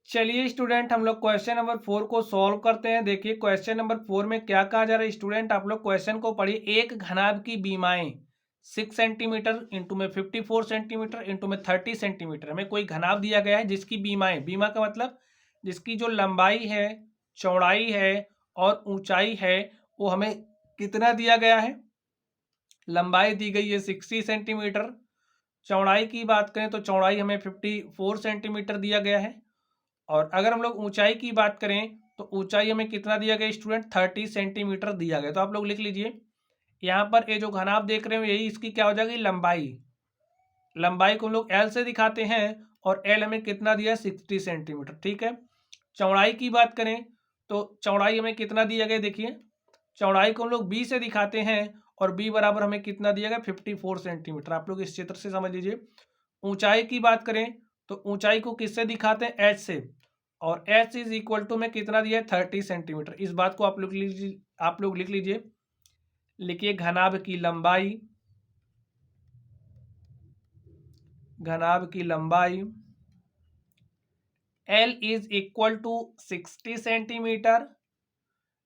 चलिए स्टूडेंट, हम लोग क्वेश्चन नंबर 4 को सॉल्व करते हैं। देखिए क्वेश्चन नंबर 4 में क्या कहा जा रहा है स्टूडेंट, आप लोग क्वेश्चन को पढ़िए। एक घनाभ की बीमाएं 6 सेंटीमीटर इंटू में 54 सेंटीमीटर इंटू में 30 सेंटीमीटर। हमें कोई घनाभ दिया गया है जिसकी बीमाएं, बीमा का मतलब जिसकी जो लंबाई है, चौड़ाई है और ऊंचाई है, वो हमें कितना दिया गया है। लंबाई दी गई है 60 सेंटीमीटर, चौड़ाई की बात करें तो चौड़ाई हमें 54 सेंटीमीटर दिया गया है। और अगर हम लोग ऊंचाई की बात करें तो ऊंचाई हमें कितना दिया गया स्टूडेंट, 30 सेंटीमीटर दिया गया। तो आप लोग लिख लीजिए, यहाँ पर ये जो घनाभ देख रहे हो यही इसकी क्या हो जाएगी, लंबाई। लंबाई को हम लोग एल से दिखाते हैं और एल हमें कितना दिया है, 60 सेंटीमीटर। ठीक है। चौड़ाई की बात करें तो चौड़ाई हमें कितना दिया गया, देखिए चौड़ाई को हम लोग बी से दिखाते हैं और बी बराबर हमें कितना दिया गया, 54 सेंटीमीटर। आप लोग इस चित्र से समझ लीजिए। ऊंचाई की बात करें तो ऊंचाई को किससे दिखाते हैं, एच से, और एच इज इक्वल टू में कितना दिया है, 30 सेंटीमीटर। इस बात को आप लोग लीजिए, आप लोग लिख लीजिए। लिखिए घनाभ की लंबाई, घनाभ की लंबाई L is equal to 60 centimetre.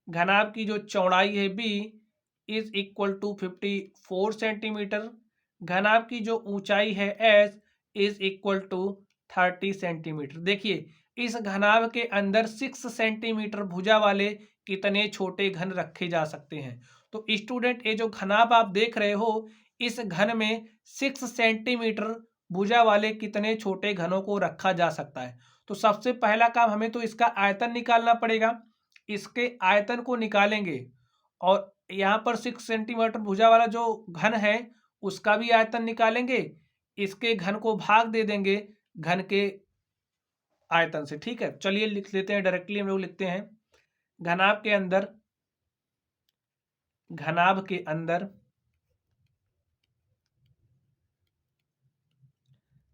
घनाभ की जो चौड़ाई है B is equal to 54 centimetre. घनाभ की जो ऊंचाई है S is equal to 30 centimetre. देखिए इस घनाभ के अंदर 6 सेंटीमीटर भुजा वाले कितने छोटे घन रखे जा सकते हैं। तो स्टूडेंट ये जो घनाभ आप देख रहे हो, इस घन में 6 सेंटीमीटर भुजा वाले कितने छोटे घनों को रखा जा सकता है। तो सबसे पहला काम हमें तो इसका आयतन निकालना पड़ेगा। इसके आयतन को निकालेंगे और यहाँ पर 6 सेंटीमीटर भुजा वाला जो घन है उसका भी आयतन निकालेंगे। इसके घन को भाग दे देंगे घन के आयतन से। ठीक है, चलिए लिख लेते हैं, डायरेक्टली हम लोग लिखते हैं। घनाभ के अंदर, घनाभ के अंदर,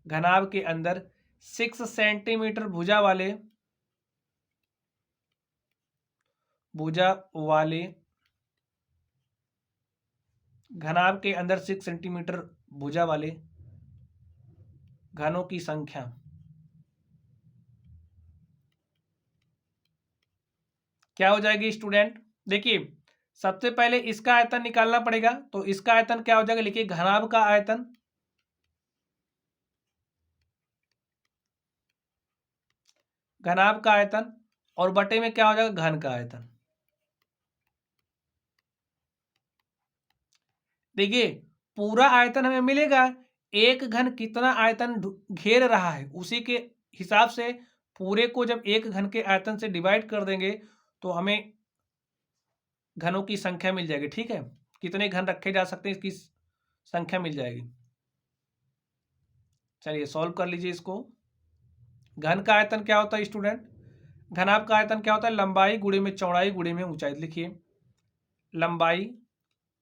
घनाभ के अंदर 6 सेंटीमीटर भुजा वाले, भुजा वाले घनाभ के अंदर 6 सेंटीमीटर भुजा वाले घनों की संख्या क्या हो जाएगी स्टूडेंट। देखिए सबसे पहले इसका आयतन निकालना पड़ेगा। तो इसका आयतन क्या हो जाएगा, लिखिए घनाभ का आयतन, घनाभ का आयतन और बटे में क्या हो जाएगा, घन का आयतन। देखिए पूरा आयतन हमें मिलेगा, एक घन कितना आयतन घेर रहा है उसी के हिसाब से पूरे को जब एक घन के आयतन से डिवाइड कर देंगे तो हमें घनों की संख्या मिल जाएगी। ठीक है, कितने घन रखे जा सकते हैं इसकी संख्या मिल जाएगी। चलिए सॉल्व कर लीजिए इसको। घन का आयतन क्या होता है स्टूडेंट, घनाभ का आयतन क्या होता है, लंबाई गुणे में चौड़ाई गुणे में ऊंचाई। लिखिए लंबाई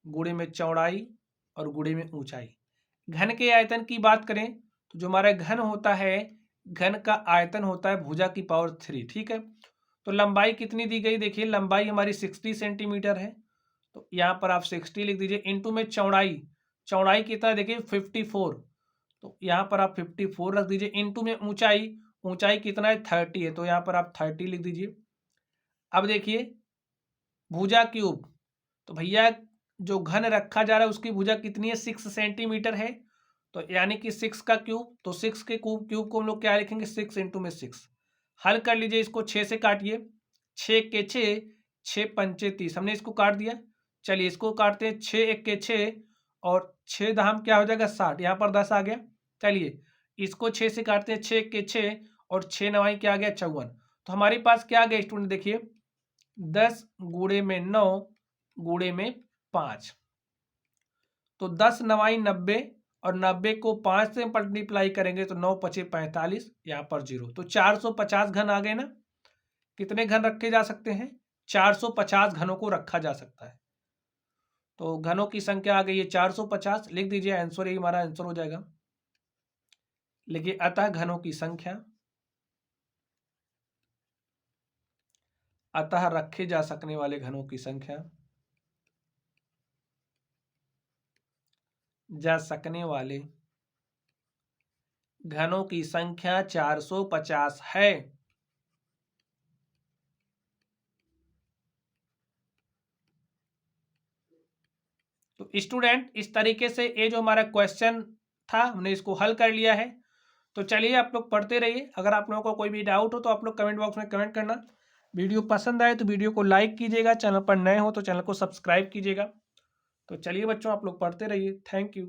गुणे में चौड़ाई और गुणे में ऊंचाई। घन के आयतन की बात करें तो जो हमारा घन होता है, घन का आयतन होता है भुजा की पावर 3। ठीक है, तो लंबाई कितनी दी गई, देखिए लंबाई हमारी 60 सेंटीमीटर है, तो यहाँ पर आप 60 लिख दीजिए। इंटू में चौड़ाई, चौड़ाई कितना है देखिए 54, तो यहाँ पर आप 54 रख दीजिए। इंटू में ऊंचाई, ऊंचाई कितना है 30 है, तो यहाँ पर आप 30 लिख दीजिए। अब देखिए भुजा क्यूब, तो भैया जो घन रखा जा रहा है उसकी भुजा कितनी है, 6 सेंटीमीटर है, तो यानी कि 6 का क्यूब, तो 6 के क्यूब क्यूब को हम लोग क्या लिखेंगे, 6 इंटू में 6। हल कर लीजिए इसको, 6 से काटिए, 6 के 6, 6 पंचे 30, हमने इसको काट दिया। चलिए इसको काटते हैं, 6 एक के 6 और 6 दाम क्या हो जाएगा 60, यहाँ पर 10 आ गया। चलिए इसको 6 से काटते हैं, 6 के 6 और 6 नवाई क्या आ गया 54। तो हमारे पास क्या आ गया स्टूडेंट, देखिए 10 गुणे में 9 गुणे में 5, तो 10 नवाई 90 और 90 को 5 से मल्टीप्लाई करेंगे तो 9 पचे 45, यहाँ पर 0, तो 450 घन आ गए ना। कितने घन रखे जा सकते हैं, 450 घनों को रखा जा सकता है। तो घनों की संख्या आ गई है 450, लिख दीजिए आंसर, यही हमारा आंसर हो जाएगा। लिखिए अतः घनों की संख्या, अतः रखे जा सकने वाले घनों की संख्या, जा सकने वाले घनों की संख्या 450 है। तो स्टूडेंट इस तरीके से ये जो हमारा क्वेश्चन था हमने इसको हल कर लिया है। तो चलिए आप लोग पढ़ते रहिए। अगर आप लोगों को कोई भी डाउट हो तो आप लोग कमेंट बॉक्स में कमेंट करना। वीडियो पसंद आए तो वीडियो को लाइक कीजिएगा, चैनल पर नए हो तो चैनल को सब्सक्राइब कीजिएगा। तो चलिए बच्चों आप लोग पढ़ते रहिए। Thank you.